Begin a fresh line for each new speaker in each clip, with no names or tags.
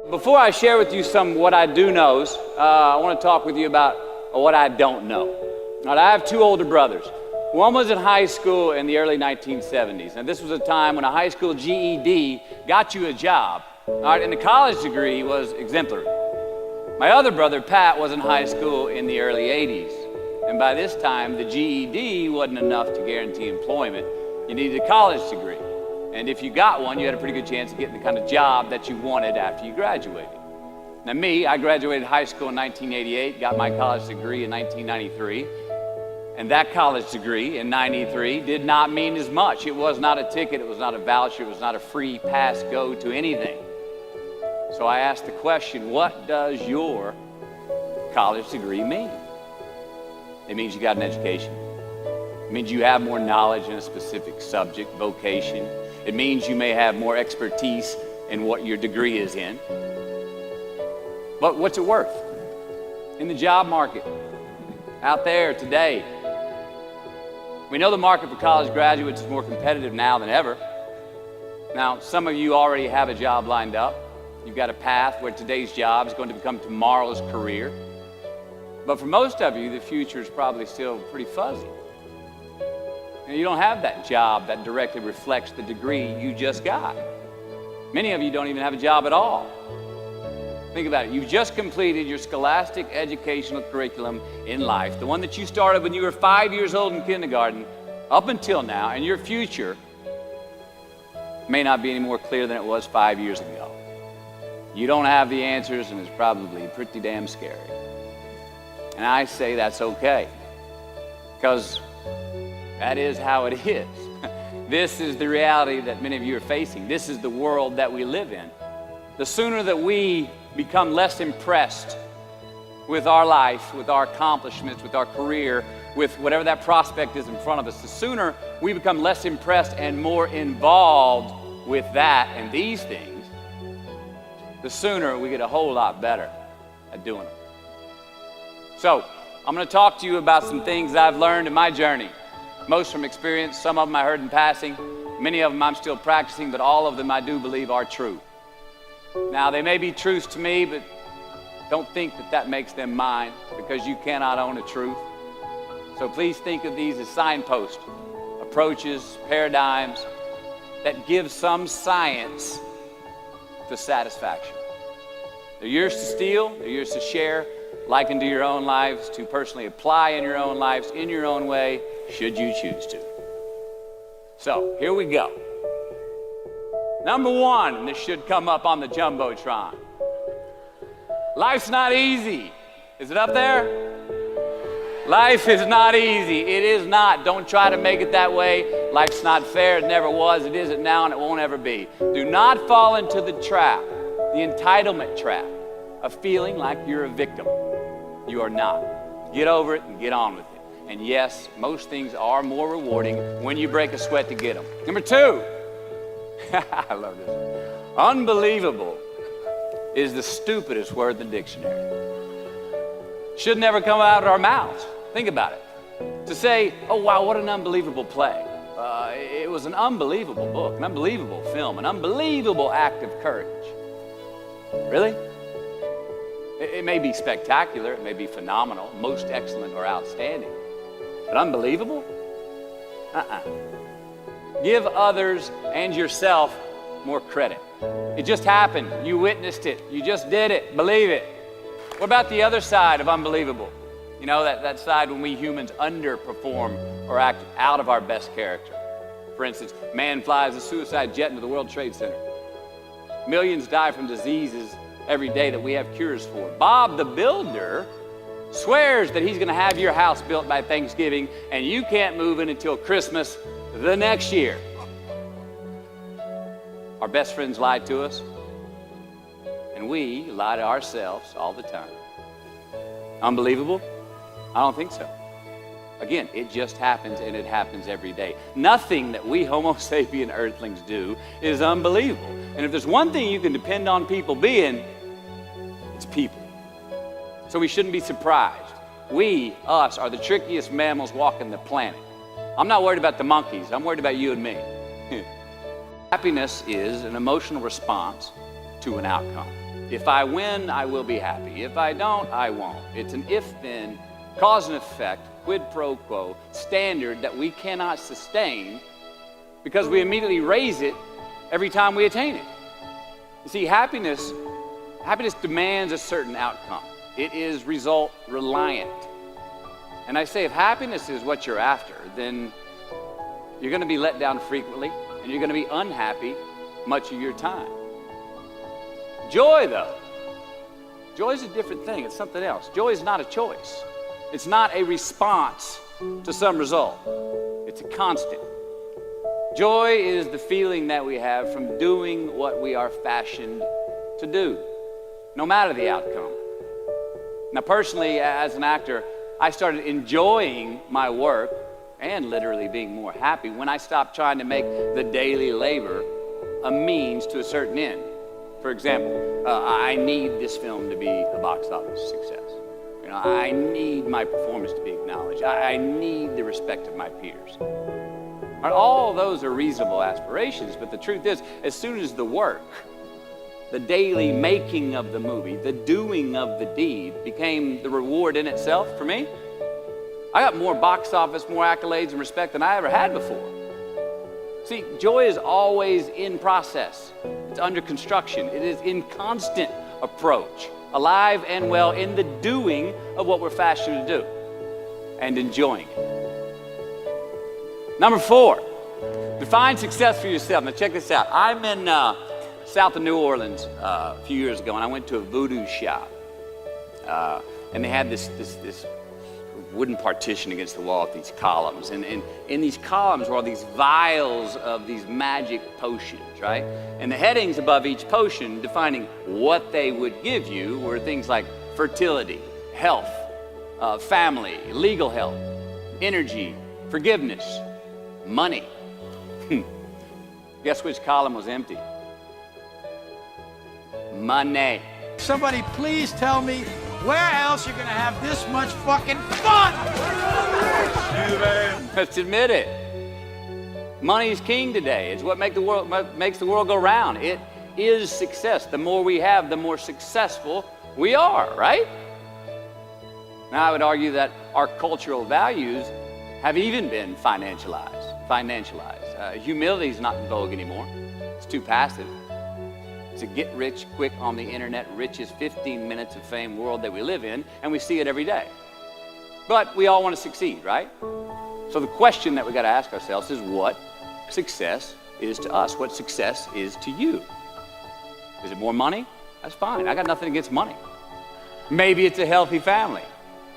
Before I share with you some what I do knows, I want to talk with you about what I don't know. All right, I have two older brothers. One was in high school in the early 1970s. And this was a time when a high school GED got you a job. All right, and the college degree was exemplary. My other brother, Pat, was in high school in the early 80s. And by this time, the GED wasn't enough to guarantee employment. You needed a college degree. And if you got one, you had a pretty good chance of getting the kind of job that you wanted after you graduated. Now me, I graduated high school in 1988, got my college degree in 1993. And that college degree in 93 did not mean as much. It was not a ticket, it was not a voucher, it was not a free pass go to anything. So I asked the question, what does your college degree mean? It means you got an education. It means you have more knowledge in a specific subject, vocation. It means you may have more expertise in what your degree is in. But what's it worth? In the job market, out there today, we know the market for college graduates is more competitive now than ever. Now, some of you already have a job lined up. You've got a path where today's job is going to become tomorrow's career. But for most of you, the future is probably still pretty fuzzy. And you don't have that job that directly reflects the degree you just got. Many of you don't even have a job at all. Think about it. You've just completed your scholastic educational curriculum in life, the one that you started when you were 5 years old in kindergarten up until now, and your future may not be any more clear than it was 5 years ago. You don't have the answers, and it's probably pretty damn scary. And I say that's okay, because that is how it is. This is the reality that many of you are facing. This is the world that we live in. The sooner that we become less impressed with our life, with our accomplishments, with our career, with whatever that prospect is in front of us, the sooner we become less impressed and more involved with that and these things, the sooner we get a whole lot better at doing them. So, I'm going to talk to you about some things I've learned in my journey. Most from experience, some of them I heard in passing, many of them I'm still practicing, but all of them I do believe are true. Now, they may be truths to me, but don't think that that makes them mine, because you cannot own a truth. So please think of these as signposts, approaches, paradigms that give some science to satisfaction. They're yours to steal, they're yours to share, liken to your own lives, to personally apply in your own lives, in your own way, should you choose to. So, here we go. Number one, and this should come up on the Jumbotron. Life's not easy. Is it up there? Life is not easy. It is not. Don't try to make it that way. Life's not fair. It never was. It isn't now, and it won't ever be. Do not fall into the trap, the entitlement trap, of feeling like you're a victim. You are not. Get over it and get on with it. And yes, most things are more rewarding when you break a sweat to get them. Number two, I love this. Unbelievable is the stupidest word in the dictionary. Should never come out of our mouths. Think about it. To say, oh wow, what an unbelievable play. It was an unbelievable book, an unbelievable film, an unbelievable act of courage. Really? It may be spectacular, it may be phenomenal, most excellent or outstanding. But unbelievable? Give others and yourself more credit. It just happened. You witnessed it. You just did it. Believe it. What about the other side of unbelievable? You know, that side when we humans underperform or act out of our best character. For instance, man flies a suicide jet into the World Trade Center. Millions die from diseases every day that we have cures for. Bob the Builder swears that he's going to have your house built by Thanksgiving, and you can't move in until Christmas the next year. Our best friends lie to us, and we lie to ourselves all the time. Unbelievable? I don't think so. Again, it just happens, and it happens every day. Nothing that we Homo sapien earthlings do is unbelievable. And if there's one thing you can depend on people being, it's people. So we shouldn't be surprised. We, us, are the trickiest mammals walking the planet. I'm not worried about the monkeys. I'm worried about you and me. Happiness is an emotional response to an outcome. If I win, I will be happy. If I don't, I won't. It's an if-then, cause and effect, quid pro quo standard that we cannot sustain because we immediately raise it every time we attain it. You see, happiness demands a certain outcome. It is result reliant. And I say if happiness is what you're after, then you're going to be let down frequently and you're going to be unhappy much of your time. Joy, though, joy is a different thing. It's something else. Joy is not a choice. It's not a response to some result. It's a constant. Joy is the feeling that we have from doing what we are fashioned to do, no matter the outcome. Now, personally, as an actor, I started enjoying my work and literally being more happy when I stopped trying to make the daily labor a means to a certain end. For example, I need this film to be a box office success. I need my performance to be acknowledged. I need the respect of my peers. All those are reasonable aspirations, but the truth is, as soon as the work, the daily making of the movie, the doing of the deed became the reward in itself for me, I got more box office, more accolades and respect than I ever had before. See, joy is always in process. It's under construction. It is in constant approach, alive and well in the doing of what we're fashioned to do and enjoying it. Number 4, define success for yourself. Now check this out. I'm in south of New Orleans a few years ago, and I went to a voodoo shop. And they had this wooden partition against the wall with these columns. And in these columns were all these vials of these magic potions, right? And the headings above each potion defining what they would give you were things like fertility, health, family, legal help, energy, forgiveness, money. Guess which column was empty? Money.
Somebody please tell me where else you're gonna have this much fucking fun?
Let's admit it. Money is king today. It's what makes the world go round. It is success. The more we have, the more successful we are, right? Now, I would argue that our cultural values have even been financialized. Humility is not in vogue anymore. It's too passive. It's a get rich quick on the internet, rich is 15 minutes of fame world that we live in, and we see it every day. But we all want to succeed, right? So the question that we got to ask ourselves is what success is to us, what success is to you. Is it more money? That's fine. I got nothing against money. Maybe it's a healthy family.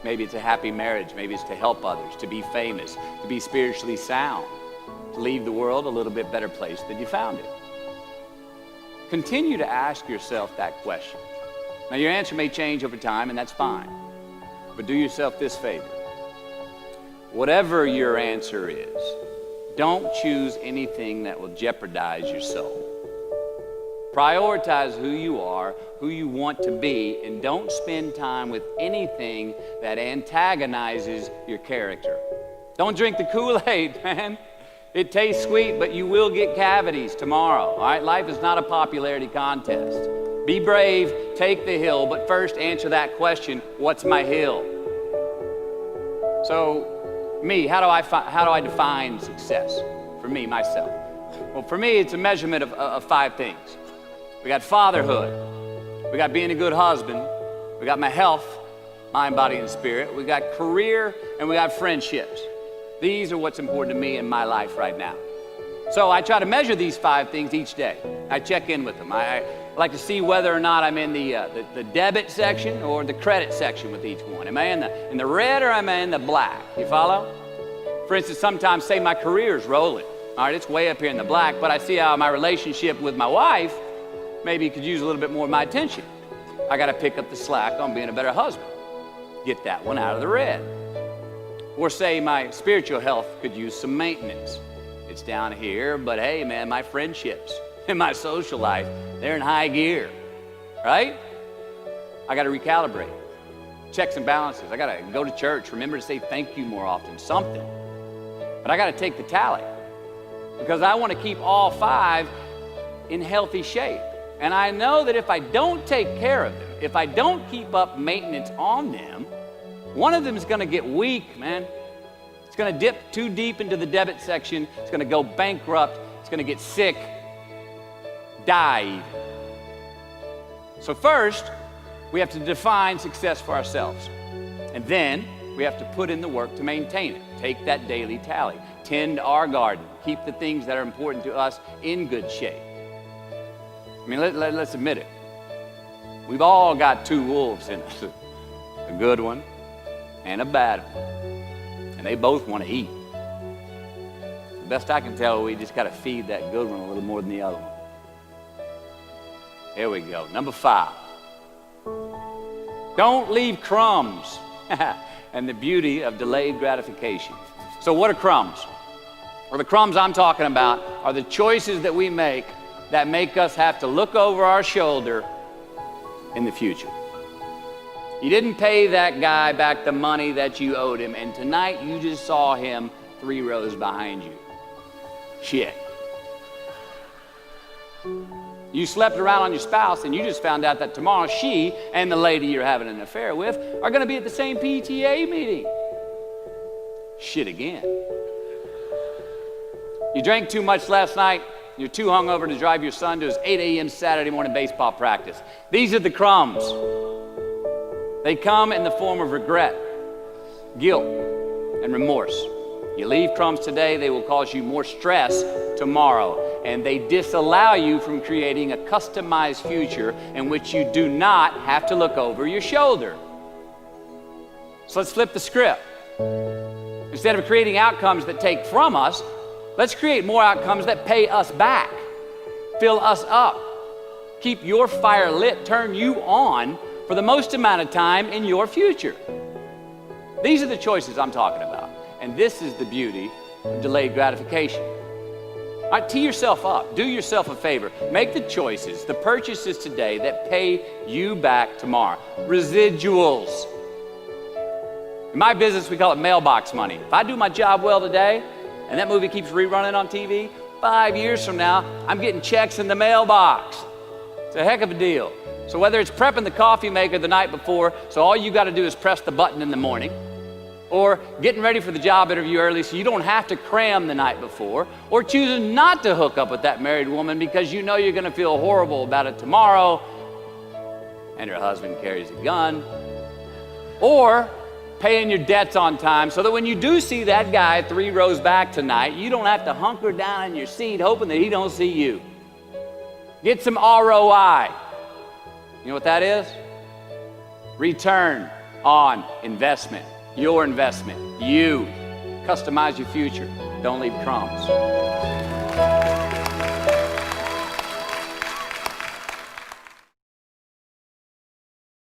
Maybe it's a happy marriage. Maybe it's to help others, to be famous, to be spiritually sound, to leave the world a little bit better place than you found it. Continue to ask yourself that question. Now, your answer may change over time, and that's fine. But do yourself this favor. Whatever your answer is, don't choose anything that will jeopardize your soul. Prioritize who you are, who you want to be, and don't spend time with anything that antagonizes your character. Don't drink the Kool-Aid, man. It tastes sweet, but you will get cavities tomorrow, all right? Life is not a popularity contest. Be brave, take the hill, but first answer that question, what's my hill? So, me, how do I define success for me, myself? Well, for me, it's a measurement of 5 things. We got fatherhood. We got being a good husband. We got my health, mind, body, and spirit. We got career, and we got friendships. These are what's important to me in my life right now. So I try to measure these 5 things each day. I check in with them. I like to see whether or not I'm in the debit section or the credit section with each one. Am I in the red or am I in the black? You follow? For instance, sometimes say my career's rolling. All right, it's way up here in the black, but I see how my relationship with my wife maybe could use a little bit more of my attention. I got to pick up the slack on being a better husband. Get that one out of the red. Or say my spiritual health could use some maintenance. It's down here, but hey, man, my friendships and my social life, they're in high gear, right? I got to recalibrate. Checks and balances. I got to go to church. Remember to say thank you more often, something. But I got to take the tally because I want to keep all 5 in healthy shape. And I know that if I don't take care of them, if I don't keep up maintenance on them, one of them is going to get weak, man. It's going to dip too deep into the debit section. It's going to go bankrupt. It's going to get sick, die even. So first, we have to define success for ourselves. And then we have to put in the work to maintain it. Take that daily tally. Tend our garden. Keep the things that are important to us in good shape. I mean, let's admit it. We've all got two wolves in us, a good one and a bad one. And they both want to eat. The best I can tell, we just got to feed that good one a little more than the other one. Here we go. Number 5. Don't leave crumbs. And the beauty of delayed gratification. So what are crumbs? Well, the crumbs I'm talking about are the choices that we make that make us have to look over our shoulder in the future. You didn't pay that guy back the money that you owed him, and tonight you just saw him 3 rows behind you. Shit. You slept around on your spouse, and you just found out that tomorrow she and the lady you're having an affair with are going to be at the same PTA meeting. Shit again. You drank too much last night. You're too hungover to drive your son to his 8 a.m. Saturday morning baseball practice. These are the crumbs. They come in the form of regret, guilt, and remorse. You leave crumbs today, they will cause you more stress tomorrow, and they disallow you from creating a customized future in which you do not have to look over your shoulder. So let's flip the script. Instead of creating outcomes that take from us, let's create more outcomes that pay us back, fill us up, keep your fire lit, turn you on for the most amount of time in your future. These are the choices I'm talking about. And this is the beauty of delayed gratification. All right, tee yourself up. Do yourself a favor. Make the choices, the purchases today that pay you back tomorrow. Residuals. In my business, we call it mailbox money. If I do my job well today, and that movie keeps rerunning on TV, 5 years from now, I'm getting checks in the mailbox. It's a heck of a deal. So whether it's prepping the coffee maker the night before, so all you got to do is press the button in the morning, or getting ready for the job interview early so you don't have to cram the night before, or choosing not to hook up with that married woman because you know you're going to feel horrible about it tomorrow, and her husband carries a gun, or paying your debts on time so that when you do see that guy 3 rows back tonight, you don't have to hunker down in your seat hoping that he don't see you. Get some ROI. You know what that is? Return on investment. Your investment. You. Customize your future. Don't leave crumbs.